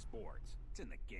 sports. It's in the game.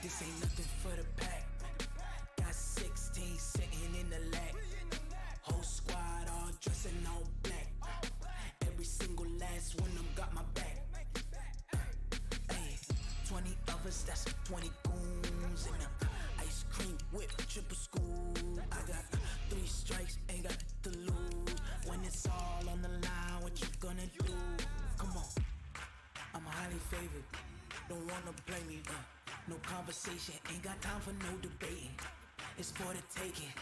This ain't nothing for the pack. Got 16 sitting in the lag. Whole squad all dressing all black. Every single last one of them got my back. Hey, 20 of us, that's 20 goons. And ice cream whip, triple scoop. I got 3 strikes, ain't got to lose. When it's all on the line, what you gonna do? Come on, I'm highly favored. Don't wanna play me, no conversation, ain't got time for no debating. It's for the taking,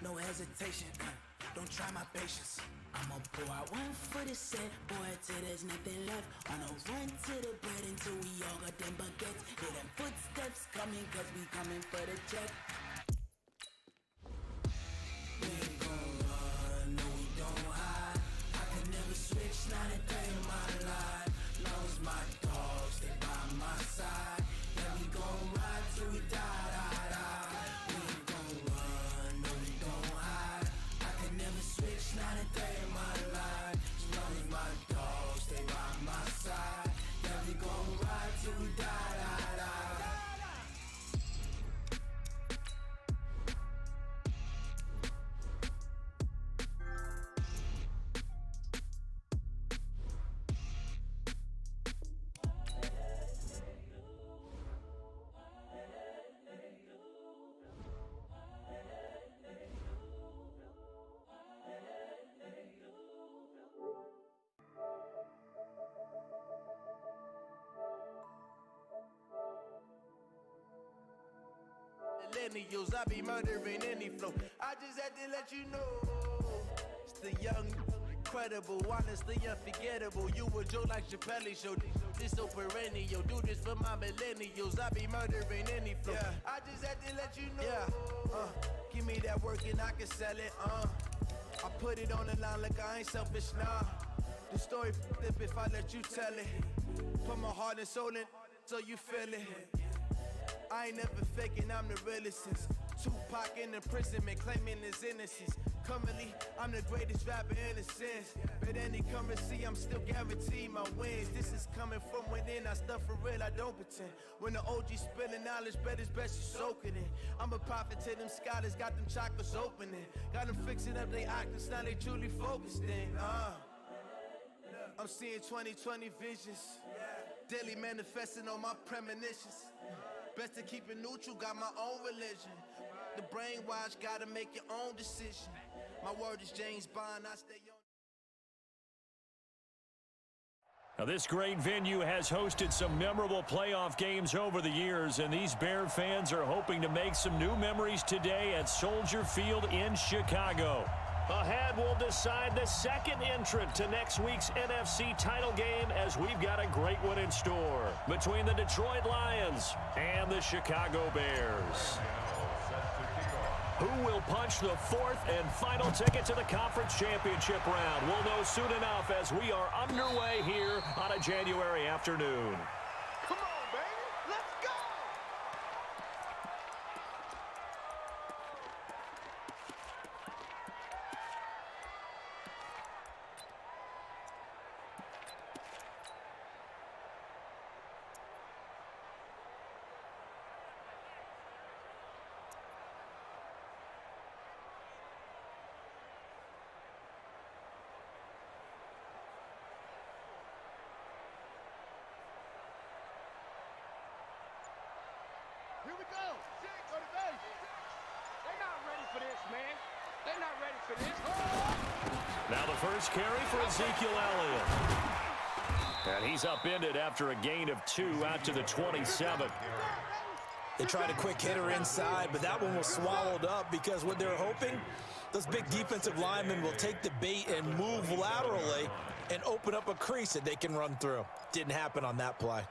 no hesitation, don't try my patience. I'ma pour out one for the set, boy, till there's nothing left. On a run to the bread until we all got them baguettes. Hear them footsteps coming, cause we coming for the check. We ain't gon' run, no we don't hide. I can never switch, not a day in my life. Long as my dogs stay by my side. Yeah, we gon' ride till we die, die, die. We ain't gon' run, no we don't hide. I can never switch, not a day in my life. As long as my dogs stay by my side. Yeah, we gon' ride till we die, die, die. Millennials, I be murdering any flow. I just had to let you know. It's the young, incredible, honestly unforgettable. You a joke like Chappelle show. This so perennial. Do this for my millennials. I be murdering any flow. Yeah. I just had to let you know. Yeah. Give me that work and I can sell it. I put it on the line like I ain't selfish, nah. The story flip if I let you tell it. Put my heart and soul in so you feel it. I ain't never faking, I'm the realest since Tupac in imprisonment, claiming his innocence. Currently, I'm the greatest rapper in a sense. But any currency, I'm still guaranteed my wins. This is coming from within, I stuff for real, I don't pretend. When the OG spilling knowledge, bet it's best you soak it in. I'm a prophet to them scholars, got them chakras opening. Got them fixing up they octaves, now they truly focused in. I'm seeing 2020 visions. Daily manifesting on my premonitions. Best to keep it neutral, got my own religion. The brainwash, gotta make your own decision. My word is James Bond, I stay on. Now, this great venue has hosted some memorable playoff games over the years, and these Bear fans are hoping to make some new memories today at Soldier Field in Chicago. Ahead, we'll decide the second entrant to next week's NFC title game, as we've got a great one in store between the Detroit Lions and the Chicago Bears. Who will punch the fourth and final ticket to the conference championship round? We'll know soon enough as we are underway here on a January afternoon. Come on, baby, let's go! Here we go. Go to base. They're not ready for this, man. They're not ready for this. Now the first carry for Ezekiel Elliott. And he's upended after a gain of 2 out to the 27. They tried a quick hitter inside, but that one was swallowed up because what they're hoping, those big defensive linemen will take the bait and move laterally and open up a crease that they can run through. Didn't happen on that play.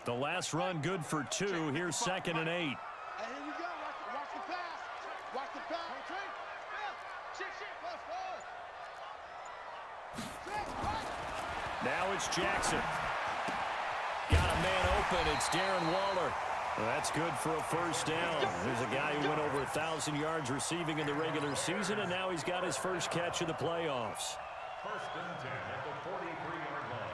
The last run good for 2. Here's 2nd and 8. And here we go. Watch the pass. Watch the pass. Now it's Jackson. Got a man open. It's Darren Waller. Well, that's good for a first down. There's a guy who went over 1,000 yards receiving in the regular season, and now he's got his first catch of the playoffs. 1st and 10 at the 43-yard line.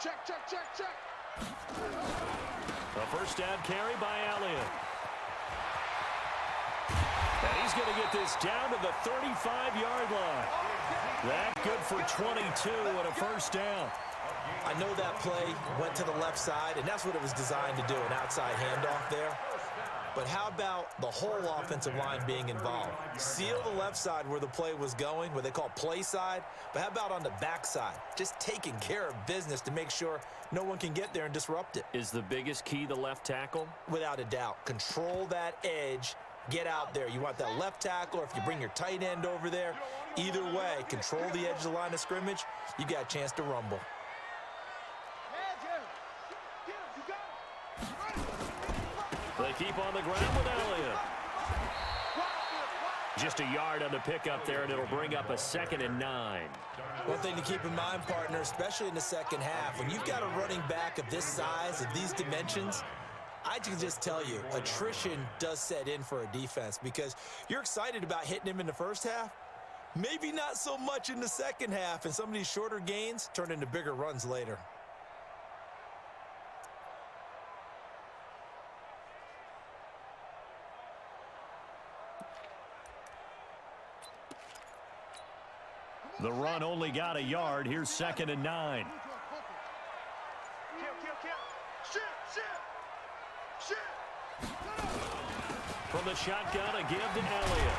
Check. A first down carry by Elliott. And he's going to get this down to the 35-yard line. That good for 22 and a first down. I know that play went to the left side, and that's what it was designed to do, an outside handoff there. But how about the whole offensive line being involved? Seal the left side where the play was going, what they call play side. But how about on the back side? Just taking care of business to make sure no one can get there and disrupt it. Is the biggest key the left tackle? Without a doubt. Control that edge. Get out there. You want that left tackle, or if you bring your tight end over there, either way, control the edge of the line of scrimmage, you got a chance to rumble. They keep on the ground with Elliott. Just a yard on the pickup there, and it'll bring up a 2nd and 9. One thing to keep in mind, partner, especially in the second half, when you've got a running back of this size, of these dimensions, I can just tell you, attrition does set in for a defense because you're excited about hitting him in the first half. Maybe not so much in the second half, and some of these shorter gains turn into bigger runs later. The run only got a yard. Here's 2nd and 9. From the shotgun, a give to Elliott.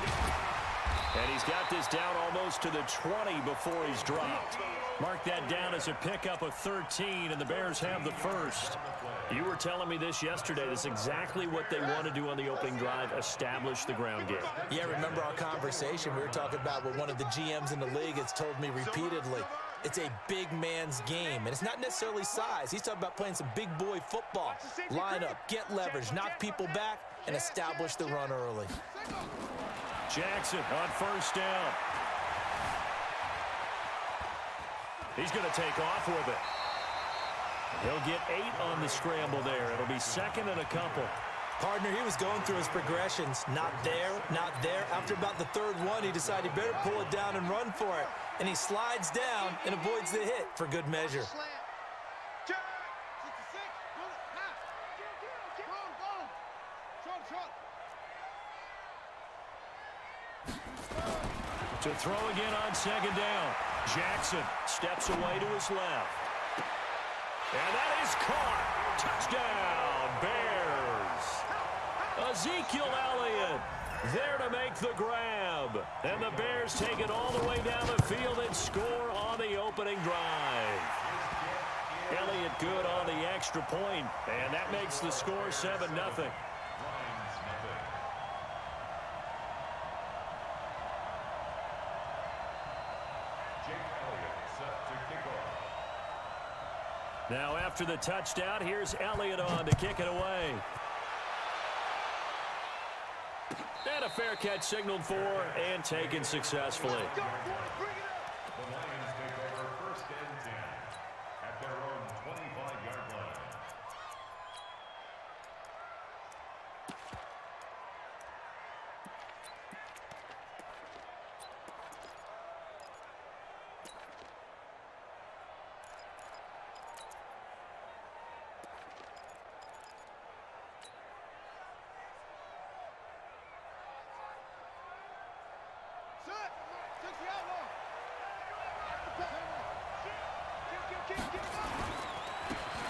And he's got this down almost to the 20 before he's dropped. Mark that down as a pickup of 13, and the Bears have the first. You were telling me this yesterday. That's exactly what they want to do on the opening drive, establish the ground game. Yeah, remember our conversation? We were talking about what one of the GMs in the league has told me repeatedly. It's a big man's game, and it's not necessarily size. He's talking about playing some big boy football. Line up, get leverage, knock people back, and establish the run early. Jackson on first down. He's going to take off with it. He'll get 8 on the scramble there. It'll be 2nd and a couple. Partner, he was going through his progressions. Not there, not there. After about the 3rd one, he decided he better pull it down and run for it. And he slides down and avoids the hit for good measure. To throw again on 2nd down. Jackson steps away to his left. And that is caught. Touchdown, Bears. Ezekiel Elliott there to make the grab. And the Bears take it all the way down the field and score on the opening drive. Elliott good on the extra point, and that makes the score 7-0. Now after the touchdown, here's Elliott on to kick it away. And a fair catch signaled for and taken successfully. The Lions take over 1st and 10 at their own 25-yard line.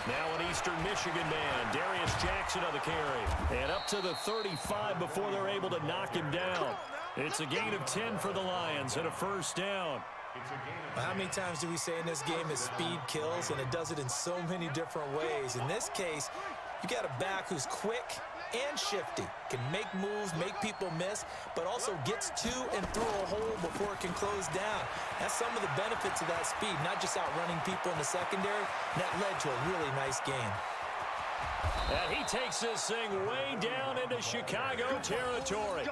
Now an Eastern Michigan man, Darius Jackson on the carry. And up to the 35 before they're able to knock him down. It's a gain of 10 for the Lions and a first down. Well, how many times do we say in this game that speed kills, and it does it in so many different ways? In this case, you got a back who's quick and shifty, can make moves, make people miss, but also gets to and through a hole before it can close down. That's some of the benefits of that speed, not just outrunning people in the secondary, and that led to a really nice game. And he takes this thing way down into Chicago territory.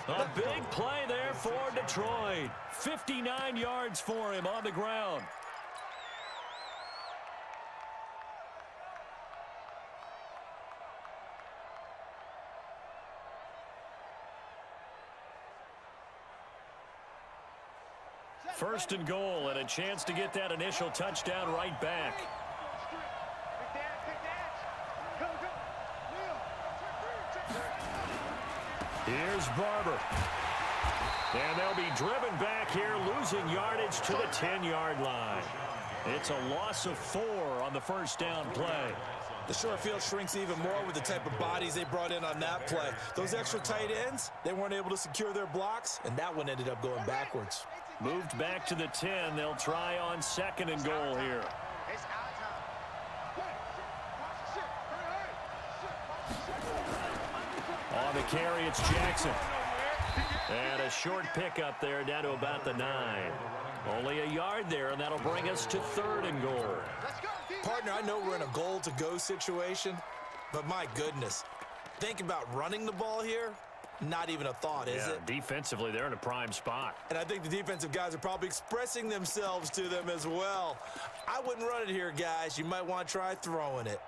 A big play there for Detroit. 59 yards for him on the ground. First and goal, and a chance to get that initial touchdown right back. Here's Barber. And they'll be driven back here, losing yardage to the 10-yard line. It's a loss of 4 on the first down play. The short field shrinks even more with the type of bodies they brought in on that play. Those extra tight ends, they weren't able to secure their blocks, and that one ended up going backwards. Moved back to the 10. They'll try on second and goal here. On the carry, it's Jackson. And a short pickup there down to about the 9. Only a yard there, and that'll bring us to third and goal. Partner, I know we're in a goal-to-go situation, but my goodness, think about running the ball here. Not even a thought, is it? Defensively, they're in a prime spot. And I think the defensive guys are probably expressing themselves to them as well. I wouldn't run it here, guys. You might want to try throwing it.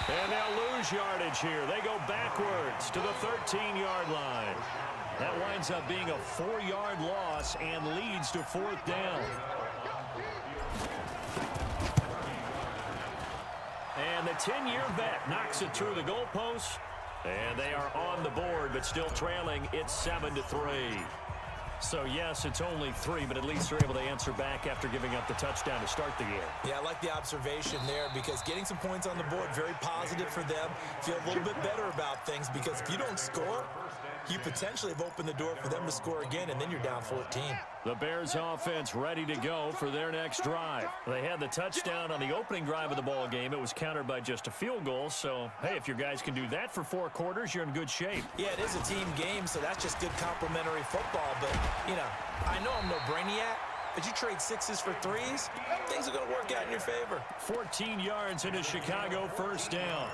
And they'll lose yardage here. They go backwards to the 13-yard line. That winds up being a 4-yard loss and leads to fourth down. And the 10-year vet knocks it through the goalpost. And they are on the board, but still trailing. It's 7-3. So, yes, it's only 3, but at least they're able to answer back after giving up the touchdown to start the game. Yeah, I like the observation there because getting some points on the board, very positive for them. Feel a little bit better about things because if you don't score, you potentially have opened the door for them to score again, and then you're down 14. The Bears offense ready to go for their next drive. They had the touchdown on the opening drive of the ball game. It was countered by just a field goal. So, hey, if your guys can do that for 4 quarters, you're in good shape. Yeah, it is a team game, so that's just good complimentary football. But, you know, I know I'm no brainiac, but you trade 6s for 3s, things are going to work out in your favor. 14 yards into Chicago, first down.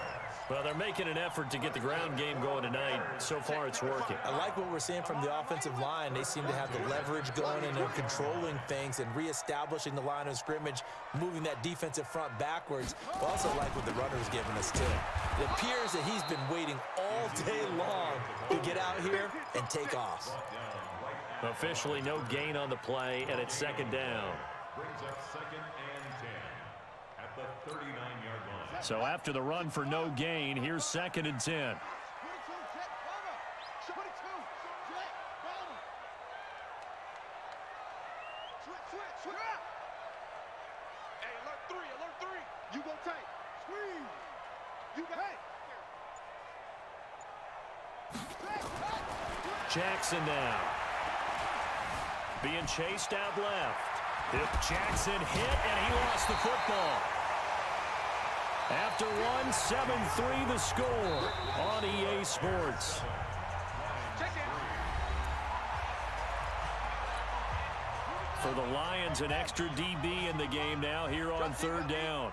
Well, they're making an effort to get the ground game going tonight. So far, it's working. I like what we're seeing from the offensive line. They seem to have the leverage going, and they're controlling things and reestablishing the line of scrimmage, moving that defensive front backwards. I also like what the runner's giving us, too. It appears that he's been waiting all day long to get out here and take off. Officially no gain on the play, and it's second down. Brings up second and 10 at the 39-yard line. So after the run for no gain, here's second and 10. Jackson now. Being chased out left. Jackson hit, and he lost the football. After one, 7-3 the score on EA Sports. For the Lions, an extra DB in the game now here on third down.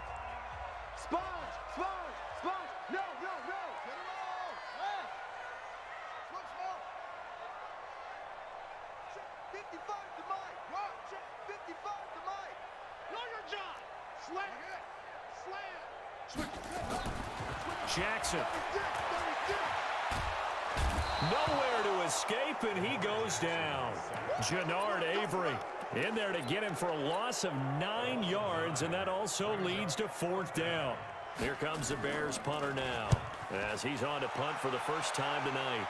Jackson. Nowhere to escape, and he goes down. Jannard Avery in there to get him for a loss of 9 yards, and that also leads to 4th down. Here comes the Bears punter now, as he's on to punt for the first time tonight.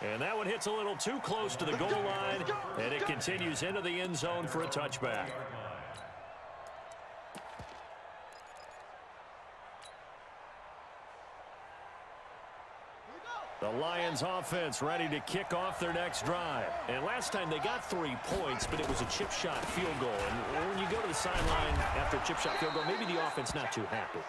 And that one hits a little too close to the goal line, and it continues into the end zone for a touchback. The Lions offense ready to kick off their next drive. And last time they got 3 points, but it was a chip shot field goal. And when you go to the sideline after a chip shot field goal, maybe the offense not too happy.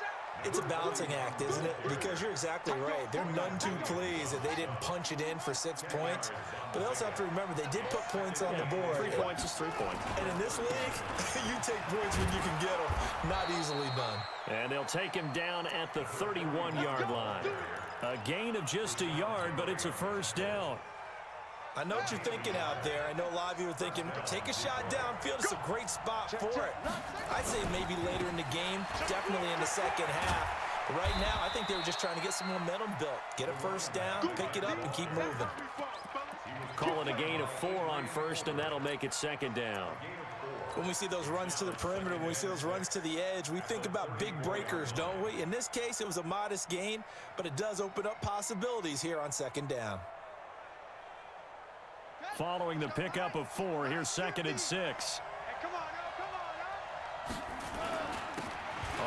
It's a balancing act, isn't it? Because you're exactly right. They're none too pleased that they didn't punch it in for 6 points. But they also have to remember they did put points on the board. 3 points is 3 points. And in this league, you take points when you can get them. Not easily done. And they'll take him down at the 31-yard line. A gain of just a yard, but it's a first down. I know what you're thinking out there. I know a lot of you are thinking, take a shot downfield. It's a great spot for it. I'd say maybe later in the game, definitely in the second half. But right now, I think they were just trying to get some momentum built. Get a first down, pick it up, and keep moving. Call it a gain of 4 on first, and that'll make it second down. When we see those runs to the perimeter, when we see those runs to the edge, we think about big breakers, don't we? In this case, it was a modest gain, but it does open up possibilities here on second down. Following the pickup of 4, here's 2nd and 6.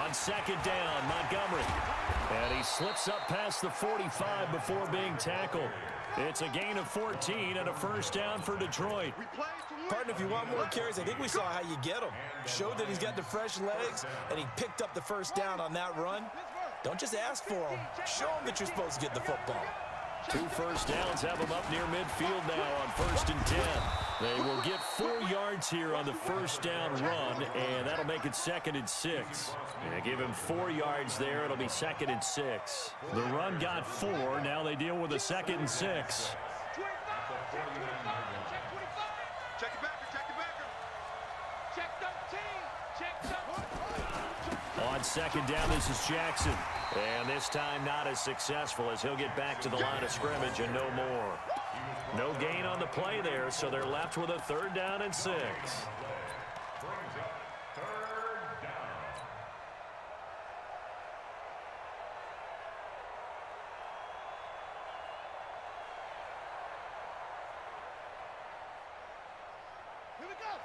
On 2nd down, Montgomery. And he slips up past the 45 before being tackled. It's a gain of 14 and a first down for Detroit. Partner, if you want more carries, I think we saw how you get him. Showed that he's got the fresh legs, and he picked up the first down on that run. Don't just ask for him. Show him that you're supposed to get the football. 2 first downs have him up near midfield now on 1st and 10. They will get 4 yards here on the first down run, and that'll make it 2nd and 6. And give him 4 yards there. It'll be 2nd and 6. The run got 4. Now they deal with a 2nd and 6. On 2nd down, this is Jackson. And this time not as successful as he'll get back to the line of scrimmage and no more. No gain on the play there, so they're left with a 3rd down and 6.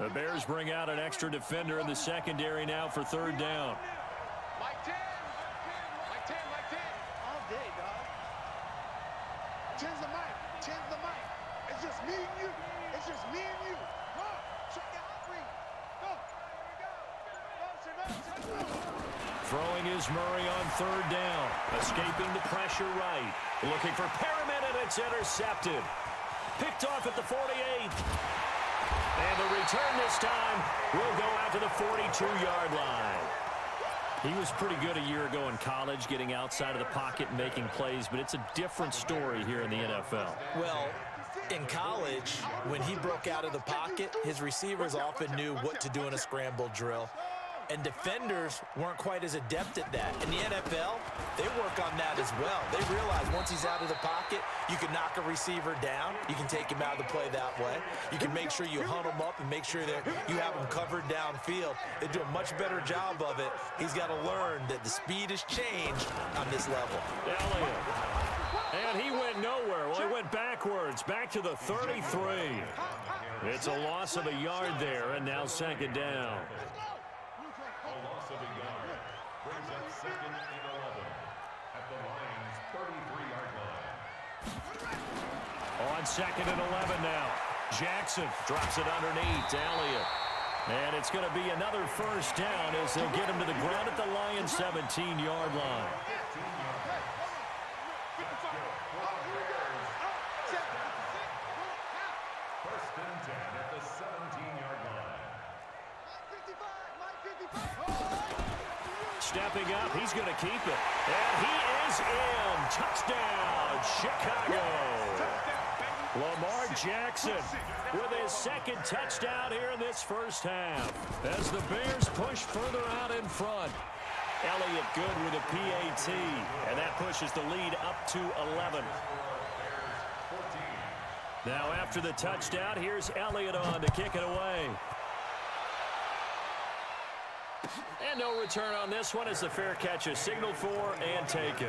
The Bears bring out an extra defender in the secondary now for 3rd down. Mike 10. Mike 10. Mike 10. All day, dog. 10's the mic. 10's the mic. It's just me and you. It's just me and you. Go. Check out 3. Go. Throwing is Murray on 3rd down. Escaping the pressure right. Looking for Perriman, and it's intercepted. Picked off at the 48. And the return this time will go out to the 42-yard line. He was pretty good a year ago in college, getting outside of the pocket and making plays, but it's a different story here in the NFL. Well, in college, when he broke out of the pocket, his receivers often knew what to do in a scramble drill. And defenders weren't quite as adept at that. In the NFL, they work on that as well. They realize once he's out of the pocket, you can knock a receiver down. You can take him out of the play that way. You can make sure you hunt him up and make sure that you have him covered downfield. They do a much better job of it. He's got to learn that the speed has changed on this level. Elliott. And he went nowhere. Well, he went backwards, back to the 33. It's a loss of a yard there, and now 2nd down. Loss of a yard brings up 2nd and 11 at the Lions' 33-yard line. On 2nd and 11 now. Jackson drops it underneath to Elliott. And it's going to be another first down as they'll get him to the ground at the Lions' 17-yard line. First and 10 at the 17-yard line. Stepping up, he's going to keep it. And he is in. Touchdown, Chicago. Lamar Jackson with his second touchdown here in this first half. As the Bears push further out in front. Elliott good with a PAT, and that pushes the lead up to 11. Now after the touchdown, here's Elliott on to kick it away. And no return on this one as the fair catch is signaled for and taken.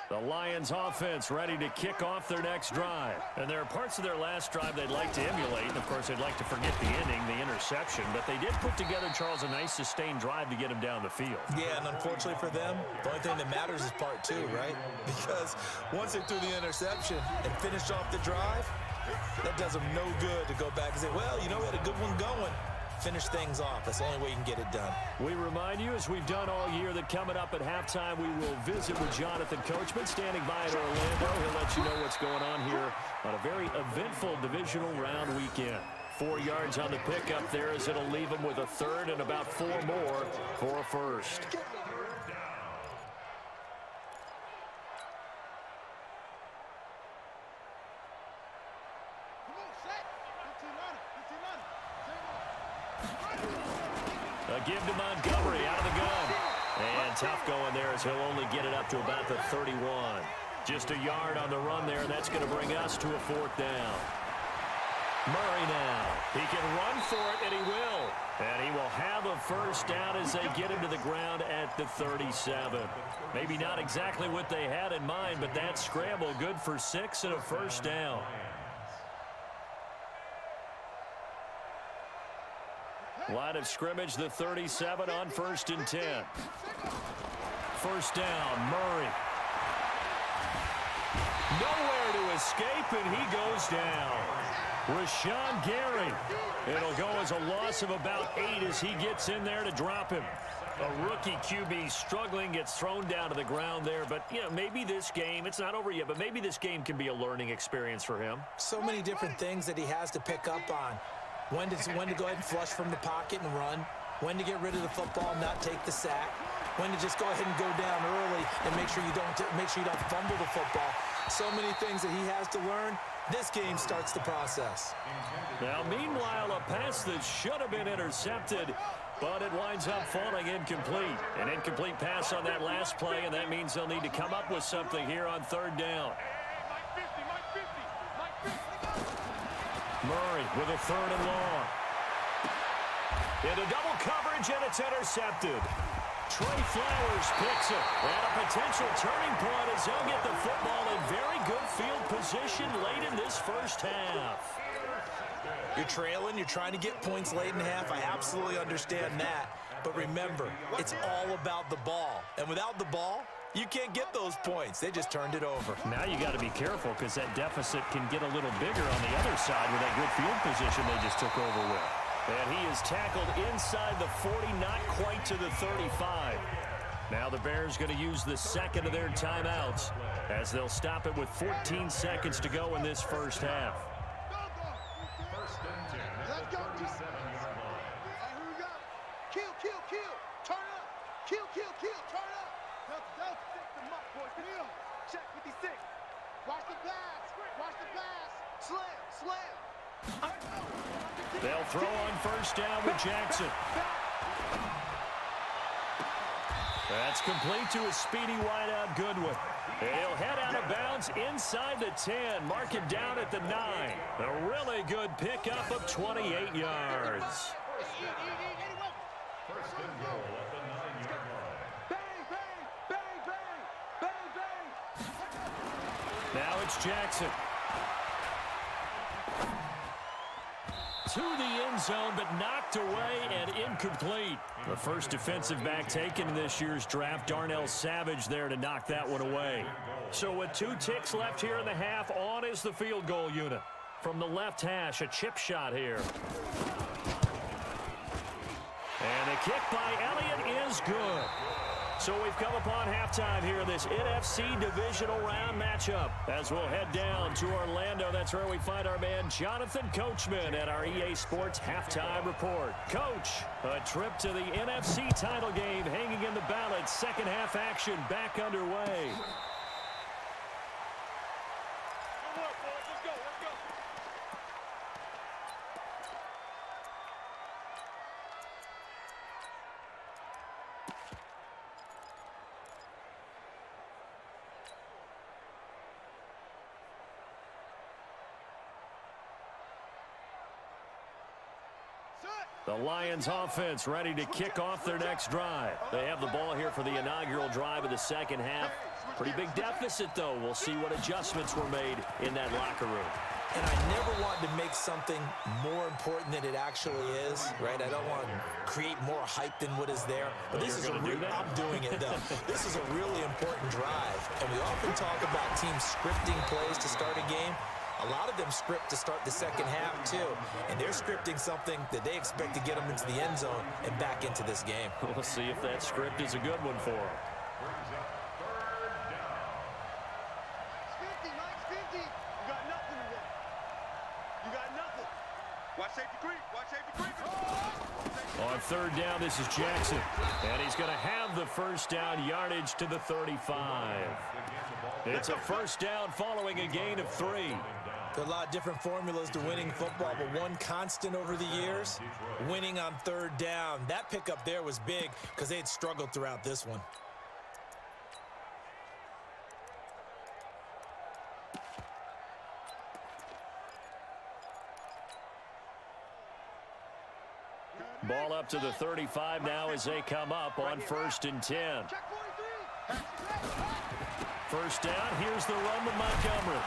The Lions offense ready to kick off their next drive. And there are parts of their last drive they'd like to emulate. And, of course, they'd like to forget the ending, the interception. But they did put together, Charles, a nice sustained drive to get him down the field. Yeah, and unfortunately for them, the only thing that matters is part two, right? Because once they threw the interception and finished off the drive, that does them no good to go back and say, well, you know, we had a good one going. Finish things off. That's the only way you can get it done. We remind you, as we've done all year, that coming up at halftime, we will visit with Jonathan Coachman standing by at Orlando. He'll let you know what's going on here on a very eventful divisional round weekend. 4 yards on the pickup there as it'll leave him with a third and about 4 more for a first. A give to Montgomery out of the gun. And tough going there as he'll only get it up to about the 31. Just a yard on the run there, and that's going to bring us to a 4th down. Murray now. He can run for it, and he will. And he will have a first down as they get him to the ground at the 37. Maybe not exactly what they had in mind, but that scramble good for 6 and a first down. Line of scrimmage, the 37 on 1st and 10. First down, Murray. Nowhere to escape, and he goes down. Rashawn Gary. It'll go as a loss of about 8 as he gets in there to drop him. A rookie QB struggling, gets thrown down to the ground there. But, you know, maybe this game, it's not over yet, but maybe this game can be a learning experience for him. So many different things that he has to pick up on. When to go ahead and flush from the pocket and run. When to get rid of the football and not take the sack. When to just go ahead and go down early and make sure you don't fumble the football. So many things that he has to learn. This game starts the process. Now, meanwhile, a pass that should have been intercepted, but it winds up falling incomplete. An incomplete pass on that last play, and that means they'll need to come up with something here on 3rd down. Murray with a 3rd and long. Into double coverage, and it's intercepted. Trey Flowers picks it. And a potential turning point as he'll get the football in very good field position late in this first half. You're trailing. You're trying to get points late in the half. I absolutely understand that. But remember, it's all about the ball. And without the ball, you can't get those points. They just turned it over. Now you got to be careful because that deficit can get a little bigger on the other side with that good field position they just took over with. And he is tackled inside the 40, not quite to the 35. Now the Bears going to use the second of their timeouts as they'll stop it with 14 seconds to go in this first half. First and 10. Let's go. 37-yard line. Here we go. Kill. Turn up. Kill. Turn up. Delta, stick them up, boys. Kill. Check 56. Watch the pass. Slam. They'll throw on first down with Jackson. That's complete to a speedy wideout Goodwin. He'll head out of bounds inside the 10. Mark it down at the 9. A really good pickup of 28 yards. First and goal at the 9-yard line. Bang. Now it's Jackson. To the end zone, but knocked away and incomplete. The first defensive back taken in this year's draft, Darnell Savage, there to knock that one away. So with 2 ticks left here in the half, on is the field goal unit. From the left hash, a chip shot here. And the kick by Elliott is good. So we've come upon halftime here in this NFC divisional round matchup. As we'll head down to Orlando, that's where we find our man Jonathan Coachman at our EA Sports Halftime Report. Coach, a trip to the NFC title game hanging in the balance. Second half action back underway. The Lions offense ready to kick off their next drive. They have the ball here for the inaugural drive of the second half. Pretty big deficit, though. We'll see what adjustments were made in that locker room. And I never want to make something more important than it actually is, right? I don't want to create more hype than what is there. But this is I'm doing it, though. This is a really important drive. And we often talk about teams scripting plays to start a game. A lot of them script to start the second half, too. And they're scripting something that they expect to get them into the end zone and back into this game. We'll see if that script is a good one for them. On third down, this is Jackson. And he's going to have the first down yardage to the 35. It's a first down following a gain of 3. There are a lot of different formulas to winning football, but one constant over the years, winning on third down. That pickup there was big because they had struggled throughout this one. Ball up to the 35 now as they come up on 1st and 10. First down, here's the run with Montgomery.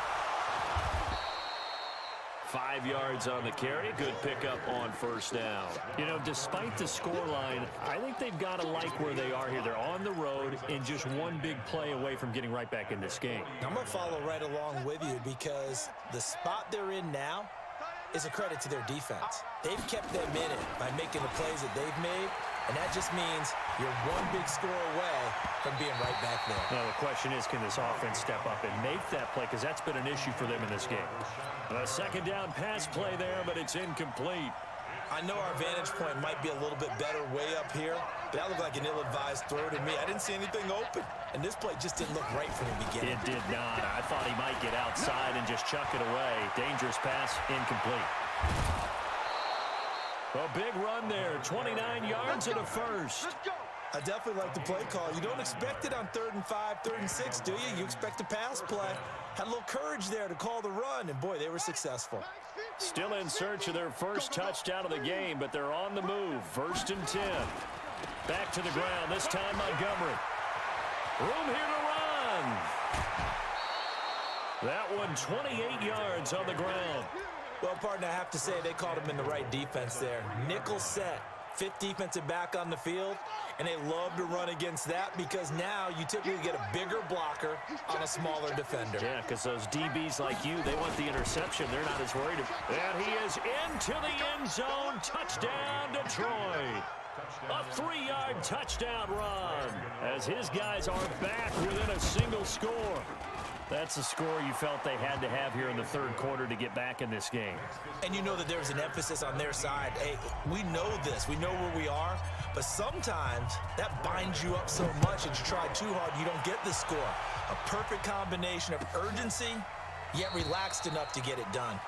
5 yards on the carry. Good pickup on first down. You know, despite the scoreline, I think they've got to like where they are here. They're on the road and just one big play away from getting right back in this game. I'm going to follow right along with you because the spot they're in now is a credit to their defense. They've kept them in it by making the plays that they've made, and that just means you're one big score away from being right back there. Now, the question is, can this offense step up and make that play? Because that's been an issue for them in this game. A second down pass play there, but it's incomplete. I know our vantage point might be a little bit better way up here, but that looked like an ill-advised throw to me. I didn't see anything open, and this play just didn't look right from the beginning. It did not. I thought he might get outside and just chuck it away. Dangerous pass, incomplete. A big run there, 29 yards and a first. I definitely like the play call. You don't expect it on 3rd and 5, 3rd and 6, do you? You expect a pass play. Had a little courage there to call the run, and boy, they were successful. Still in search of their first touchdown of the game, but they're on the move. 1st and 10. Back to the ground, this time Montgomery. Room here to run. That one 28 yards on the ground. Well, partner, I have to say they caught him in the right defense there. Nickel set, 5th defensive back on the field, and they love to run against that because now you typically get a bigger blocker on a smaller defender. Yeah, because those DBs like you, they want the interception. They're not as worried. And he is into the end zone. Touchdown, Detroit. A 3-yard touchdown run as his guys are back within a single score. That's a score you felt they had to have here in the 3rd quarter to get back in this game. And you know that there's an emphasis on their side. Hey, we know this. We know where we are. But sometimes that binds you up so much and you try too hard, you don't get the score. A perfect combination of urgency, yet relaxed enough to get it done.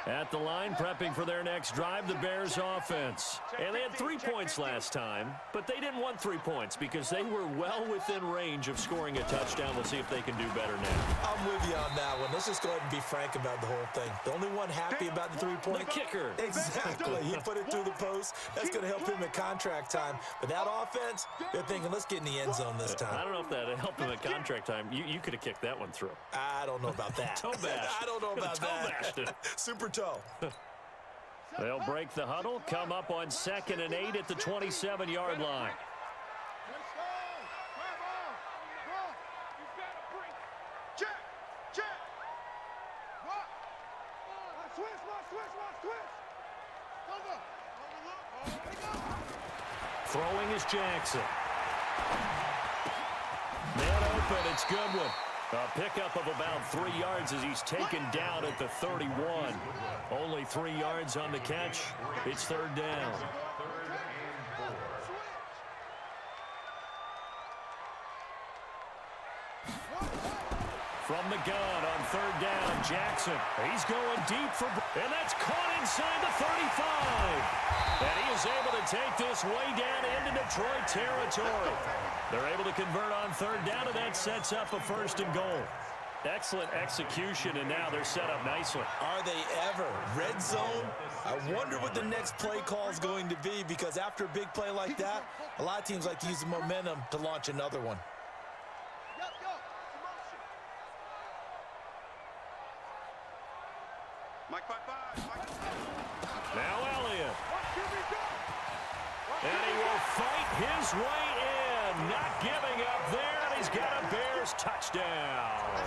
At the line, prepping for their next drive, the Bears offense. And they had 3 points last time, but they didn't want 3 points because they were well within range of scoring a touchdown. We'll see if they can do better now. I'm with you on that one. Let's just go ahead and be frank about the whole thing. The only one happy about the 3-point. The kicker. Exactly. He put it through the post. That's going to help him at contract time. But that offense, they're thinking, let's get in the end zone this time. I don't know if that helped him at contract time. You could have kicked that one through. I don't know about that. Toe bash. I don't know about that. Toe Super toe. They'll break the huddle, come up on 2nd and 8 at the 27-yard line. Check. Switch my Throwing is Jackson. Man open, it's Goodwin. A pickup of about 3 yards as he's taken down at the 31. Only 3 yards on the catch. It's third down. From the gun on third down, Jackson. He's going deep for, and that's caught inside the 35. And he is able to take this way down into Detroit territory. They're able to convert on third down, and that sets up a first and goal. Excellent execution, and now they're set up nicely. Are they ever? Red zone? I wonder what the next play call is going to be, because after a big play like that, a lot of teams like to use the momentum to launch another one. Now Elliott. And he will fight his way in. Not giving up there, and he's got a Bears touchdown.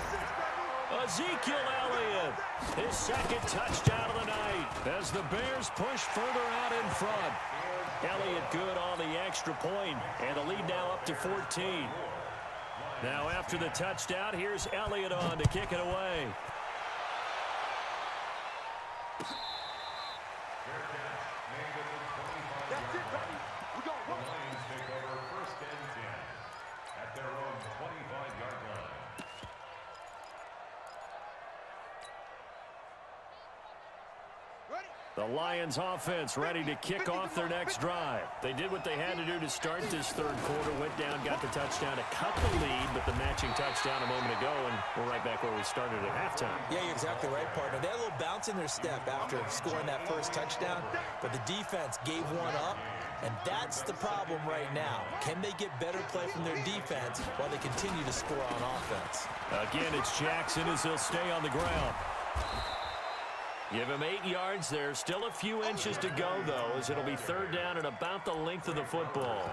Ezekiel Elliott, his second touchdown of the night as the Bears push further out in front. Elliott good on the extra point, and the lead now up to 14. Now after the touchdown, here's Elliott on to kick it away. The Lions offense ready to kick off their next drive. They did what they had to do to start this third quarter, went down, got the touchdown to cut the lead, but the matching touchdown a moment ago, and we're right back where we started at halftime. Yeah, you're exactly right, partner. They had a little bounce in their step after scoring that first touchdown, but the defense gave one up, and that's the problem right now. Can they get better play from their defense while they continue to score on offense? Again, it's Jackson as he'll stay on the ground. Give him 8 yards there. Still a few inches to go, though, as it'll be third down at about the length of the football.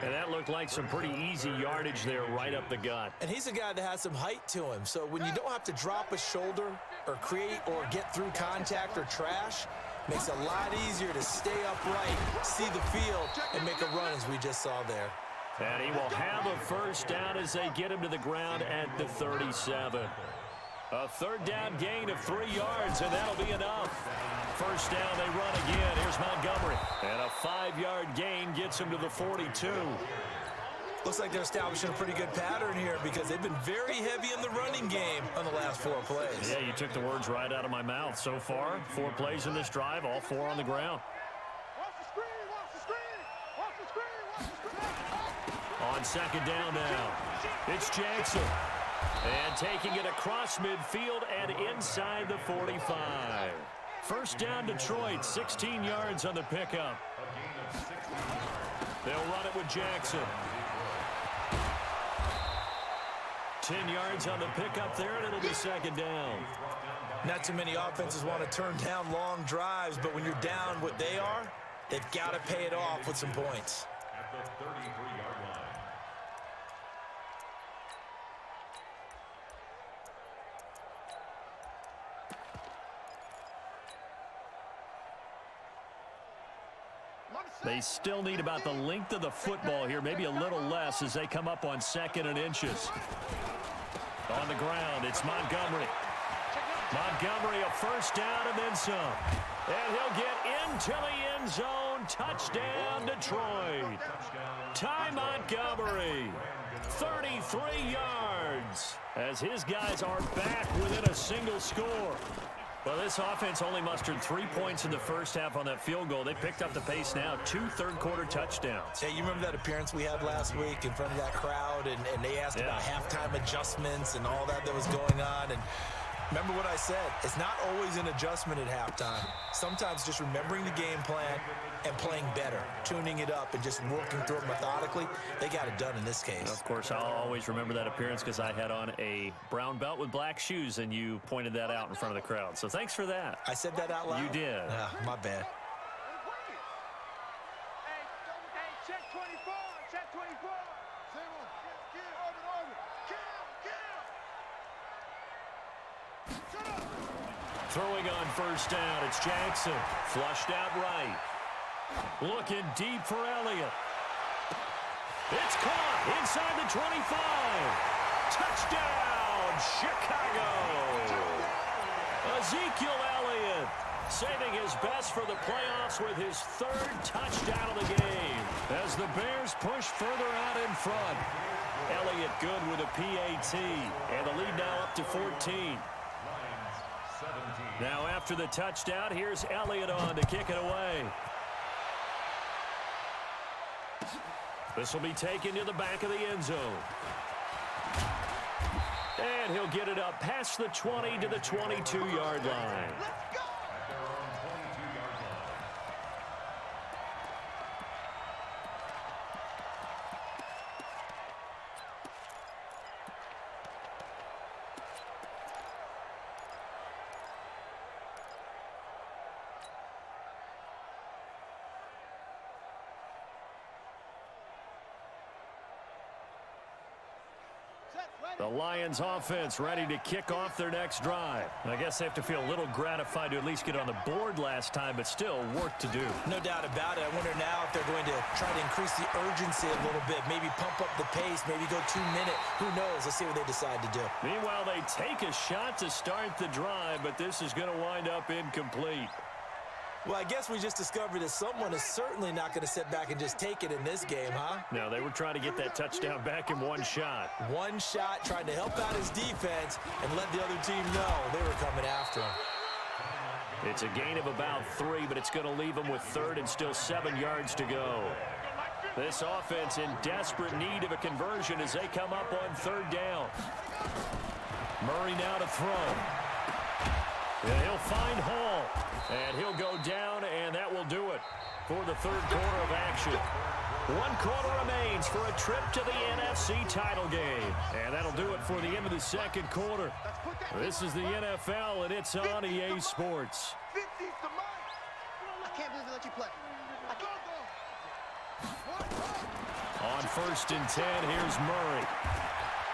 And that looked like some pretty easy yardage there right up the gut. And he's a guy that has some height to him, so when you don't have to drop a shoulder or create or get through contact or trash, makes it a lot easier to stay upright, see the field, and make a run as we just saw there. And he will have a first down as they get him to the ground at the 37. A third down gain of 3 yards, and that'll be enough. First down, they run again. Here's Montgomery. And a 5-yard gain gets him to the 42. Looks like they're establishing a pretty good pattern here because they've been very heavy in the running game on the last 4 plays. Yeah, you took the words right out of my mouth. So far, 4 plays in this drive, all 4 on the ground. On second down now, it's Jackson. And taking it across midfield and inside the 45. First down, Detroit, 16 yards on the pickup. They'll run it with Jackson. 10 yards on the pickup there, and it'll be second down. Not too many offenses want to turn down long drives, but when you're down what they are, they've got to pay it off with some points. At the 33-yard line. They still need about the length of the football here, maybe a little less as they come up on second and inches. On the ground, it's Montgomery. Montgomery, a first down and then some. And he'll get into the end zone. Touchdown, Detroit. Ty Montgomery, 33 yards, as his guys are back within a single score. Well, this offense only mustered 3 points in the first half on that field goal. They picked up the pace now, 2 third-quarter touchdowns. Yeah, you remember that appearance we had last week in front of that crowd, and they asked about halftime adjustments and all that was going on. And remember what I said, it's not always an adjustment at halftime. Sometimes just remembering the game plan and playing better, tuning it up and just working through it methodically. They got it done in this case. Of course, I'll always remember that appearance because I had on a brown belt with black shoes, and you pointed that out in front of the crowd. So thanks for that. I said that out loud? You did. My bad. Check 24, check 24. Shut up. Throwing on first down, it's Jackson. Flushed out right. Looking deep for Elliott. It's caught inside the 25. Touchdown, Chicago. Ezekiel Elliott saving his best for the playoffs with his third touchdown of the game as the Bears push further out in front. Elliott good with a PAT, and the lead now up to 14. Now after the touchdown, here's Elliott on to kick it away. This will be taken to the back of the end zone. And he'll get it up past the 20 to the 22-yard line. The Lions offense ready to kick off their next drive. I guess they have to feel a little gratified to at least get on the board last time, but still work to do. No doubt about it. I wonder now if they're going to try to increase the urgency a little bit, maybe pump up the pace, maybe go 2 minute. Who knows? Let's see what they decide to do. Meanwhile, they take a shot to start the drive, but this is going to wind up incomplete. Well, I guess we just discovered that someone is certainly not going to sit back and just take it in this game, huh? No, they were trying to get that touchdown back in one shot. One shot, trying to help out his defense and let the other team know they were coming after him. It's a gain of about 3, but it's going to leave them with third and still 7 yards to go. This offense in desperate need of a conversion as they come up on third down. Murray now to throw. And he'll find Hall. And he'll go down, and that will do it for the third quarter of action. 1 quarter remains for a trip to the NFC title game. And that'll do it for the end of the second quarter. This is the NFL, and it's on EA Sports. I can't believe they let you play. On first and 10, here's Murray.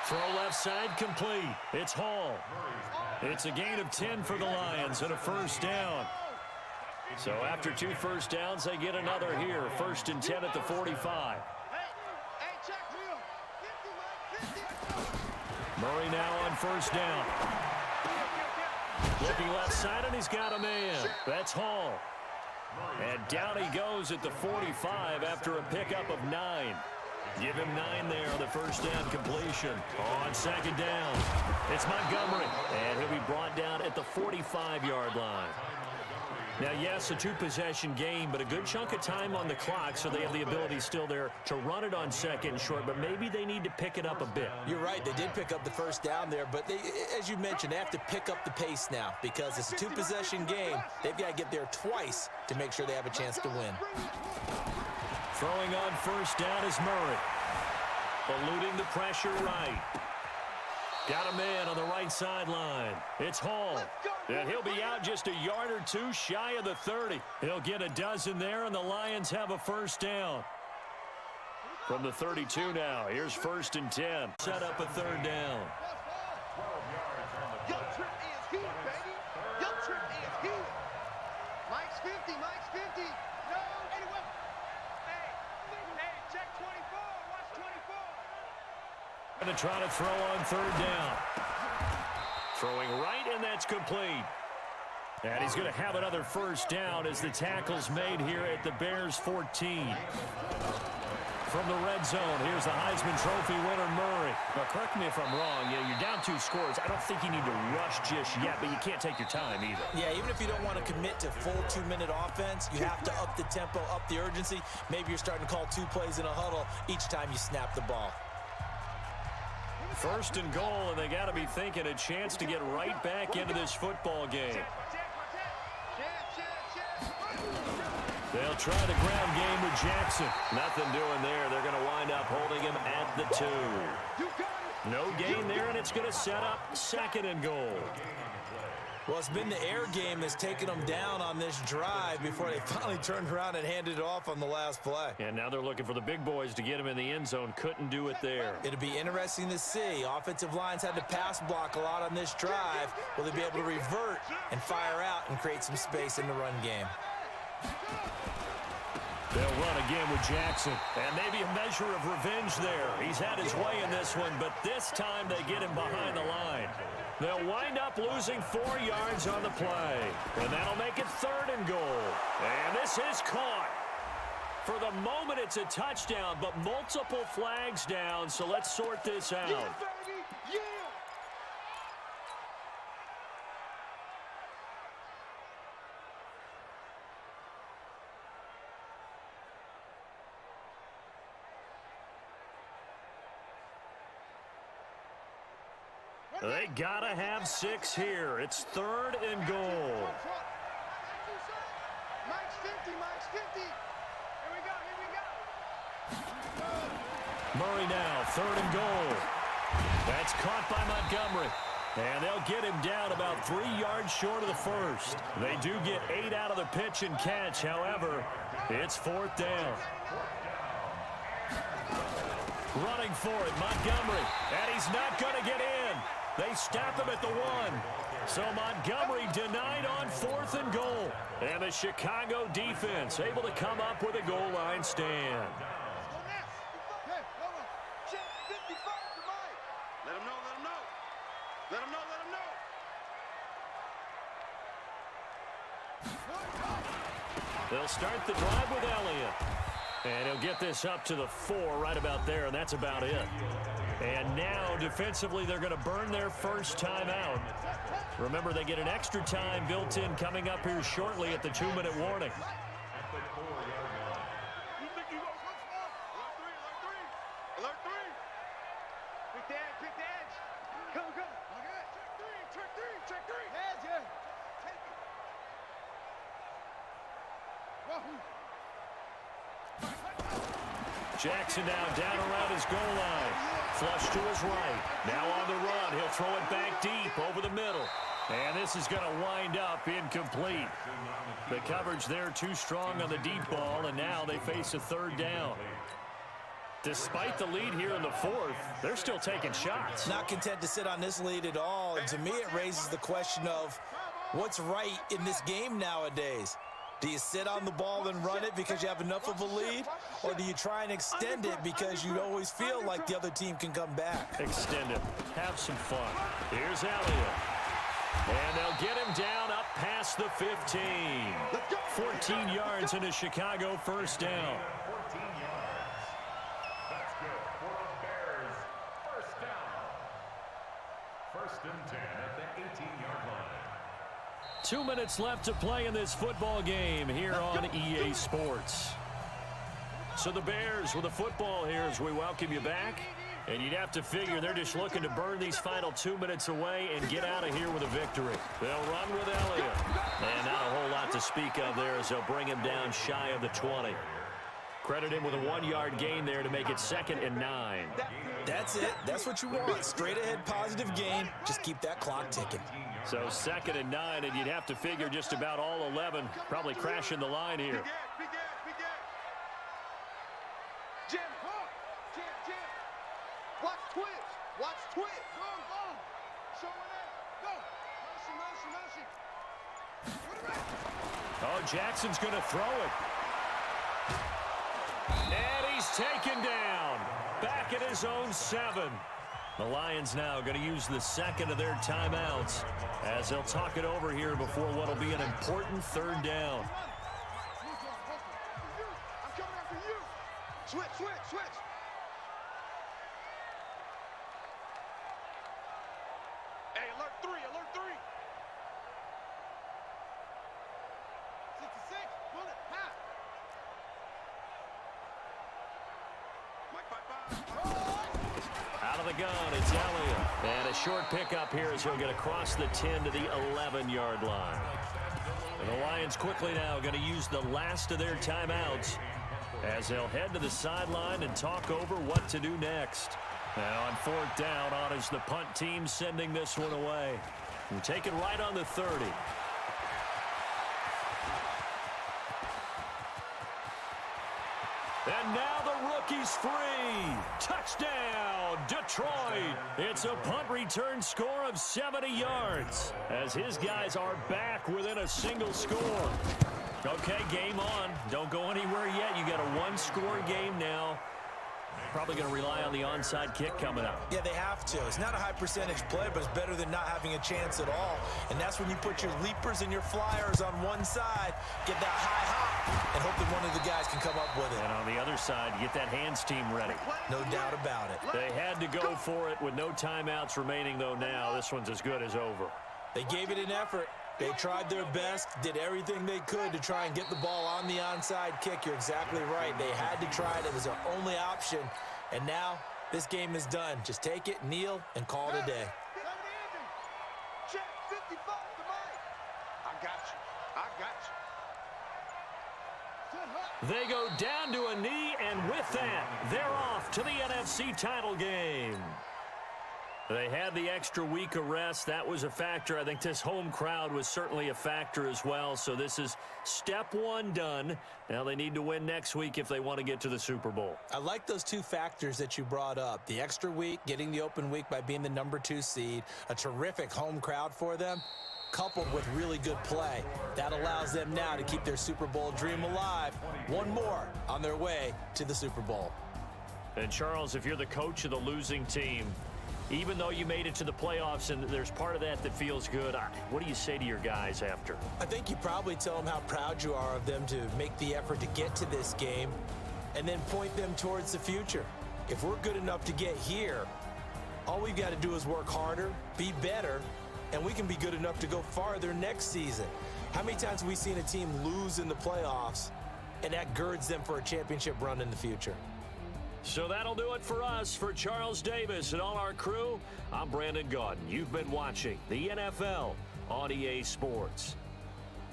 Throw left side complete. It's Hall. It's a gain of 10 for the Lions and a first down. So after 2 first downs, they get another here. First and 10 at the 45. Murray now on first down. Looking left side, and he's got a man. That's Hall. And down he goes at the 45 after a pickup of 9. Give him 9 there on the first down completion. On second down, it's Montgomery. And he'll be brought down at the 45-yard line. Now, yes, a 2-possession game, but a good chunk of time on the clock, so they have the ability still there to run it on second and short, but maybe they need to pick it up a bit. You're right. They did pick up the first down there, but they, as you mentioned, they have to pick up the pace now because it's a 2-possession game. They've got to get there twice to make sure they have a chance to win. Throwing on first down is Murray. Eluding the pressure right. Got a man on the right sideline. It's Hall. And he'll be out just a yard or 2 shy of the 30. He'll get a dozen there, and the Lions have a first down. From the 32 now, here's first and 10. Set up a third down. Your trip is here, baby. Your trip is here. Mike's 50. Mike's 50. No, anyway. Hey, check 24. Watch 24. Going to try to throw on third down. Throwing right, and that's complete. And he's going to have another first down as the tackle's made here at the Bears 14. From the red zone, here's the Heisman Trophy winner, Murray. Now, correct me if I'm wrong. You're down 2 scores. I don't think you need to rush just yet, but you can't take your time either. Yeah, even if you don't want to commit to full 2-minute offense, you have to up the tempo, up the urgency. Maybe you're starting to call 2 plays in a huddle each time you snap the ball. First and goal, and they got to be thinking a chance to get right back into this football game. They'll try the ground game with Jackson. Nothing doing there. They're going to wind up holding him at the 2. No gain there, and it's going to set up second and goal. Well, it's been the air game that's taken them down on this drive before they finally turned around and handed it off on the last play. And now they're looking for the big boys to get him in the end zone. Couldn't do it there. It'll be interesting to see. Offensive lines had to pass block a lot on this drive. Will they be able to revert and fire out and create some space in the run game? They'll run again with Jackson. And maybe a measure of revenge there. He's had his way in this one, but this time they get him behind the line. They'll wind up losing 4 yards on the play. And that'll make it 3rd and goal. And this is caught. For the moment, it's a touchdown, but multiple flags down, so let's sort this out. Yeah, baby! Yeah! They gotta have 6 here. It's 3rd and goal. Mike's 50, Mike's 50. Here we go, here we go. Murray now, 3rd and goal. That's caught by Montgomery. And they'll get him down about 3 yards short of the first. They do get 8 out of the pitch and catch. However, it's 4th down. Running for it, Montgomery. And he's not going to get in. They stop him at the 1. So Montgomery denied on 4th and goal. And the Chicago defense able to come up with a goal line stand. Let him know, let him know. Let him know, let him know. They'll start the drive with Elliott. And he'll get this up to the 4 right about there, and that's about it. And now, defensively, they're going to burn their first timeout. Remember, they get an extra time built in coming up here shortly at the 2-minute warning. At the 4-yard line. You think you want what's more? Alert 3, alert 3. Alert 3. Quick the edge, quick the edge. Come, come. Okay. Check 3, check 3, check 3. Heads, yeah. Take it. Wahoo. Jackson now down around his goal line. Flush to his right. Now on the run. He'll throw it back deep over the middle. And this is going to wind up incomplete. The coverage there too strong on the deep ball, and now they face a 3rd down. Despite the lead here in the 4th, they're still taking shots. Not content to sit on this lead at all. And to me, it raises the question of what's right in this game nowadays. Do you sit on the ball and run it because you have enough of a lead? Or do you try and extend it because you always feel like the other team can come back? Extend it. Have some fun. Here's Elliott. And they'll get him down up past the 15. 14 yards into Chicago, 1st down. 14 yards. That's good for the Bears. 1st down. 1st and 10 at the 18-yard line. 2 minutes left to play in this football game here on EA Sports. So the Bears with the football here as we welcome you back. And you'd have to figure they're just looking to burn these final 2 minutes away and get out of here with a victory. They'll run with Elliott. And not a whole lot to speak of there as they'll bring him down shy of the 20. Credit him with a 1-yard gain there to make it 2nd and 9. That's it. That's what you want. Straight ahead positive gain. Just keep that clock ticking. So 2nd and 9, and you'd have to figure just about all 11 probably crashing the line here. Big Ed. Jim, Jim. Watch twitch. Watch twitch. Go. Show it in. Go. Motion. Oh, Jackson's going to throw it. And he's taken down. Back at his own 7. The Lions now going to use the 2nd of their timeouts as they'll talk it over here before what will be an important 3rd down. I'm coming after you. Switch. Hey, alert 3. 66, bullet, half. Out of the gun, it's Elliott. And a short pickup here as he'll get across the 10 to the 11-yard line. And the Lions quickly now going to use the last of their timeouts as they'll head to the sideline and talk over what to do next. Now on 4th down, on is the punt team sending this one away. And take it right on the 30. And now the rookie's free. Touchdown, Detroit. It's a punt return score of 70 yards as his guys are back within a single score. Okay, game on. Don't go anywhere yet. You got a one-score game now. Probably going to rely on the onside kick coming up. Yeah, they have to. It's not a high percentage play, but it's better than not having a chance at all. And that's when you put your leapers and your flyers on one side, get that high hop, and hope that one of the guys can come up with it. And on the other side, get that hands team ready. No doubt about it. They had to go for it with no timeouts remaining, though, now. This one's as good as over. They gave it an effort. They tried their best, did everything they could to try and get the ball on the onside kick. You're exactly right. They had to try it. It was their only option. And now this game is done. Just take it, kneel, and call it a day. Check 55 to Mike. I got you. They go down to a knee, and with that, they're off to the NFC title game. They had the extra week of rest. That was a factor. I think this home crowd was certainly a factor as well. So this is step one done. Now they need to win next week if they want to get to the Super Bowl. I like those two factors that you brought up. The extra week, getting the open week by being the #2 seed, a terrific home crowd for them, coupled with really good play. That allows them now to keep their Super Bowl dream alive. One more on their way to the Super Bowl. And Charles, if you're the coach of the losing team, even though you made it to the playoffs and there's part of that feels good, what do you say to your guys after? I think you probably tell them how proud you are of them to make the effort to get to this game and then point them towards the future. If we're good enough to get here, all we've got to do is work harder, be better, and we can be good enough to go farther next season. How many times have we seen a team lose in the playoffs, and that girds them for a championship run in the future? So that'll do it for us. For Charles Davis and all our crew, I'm Brandon Gaudin. You've been watching the NFL on EA Sports.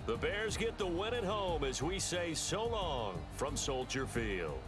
The Bears get the win at home as we say so long from Soldier Field.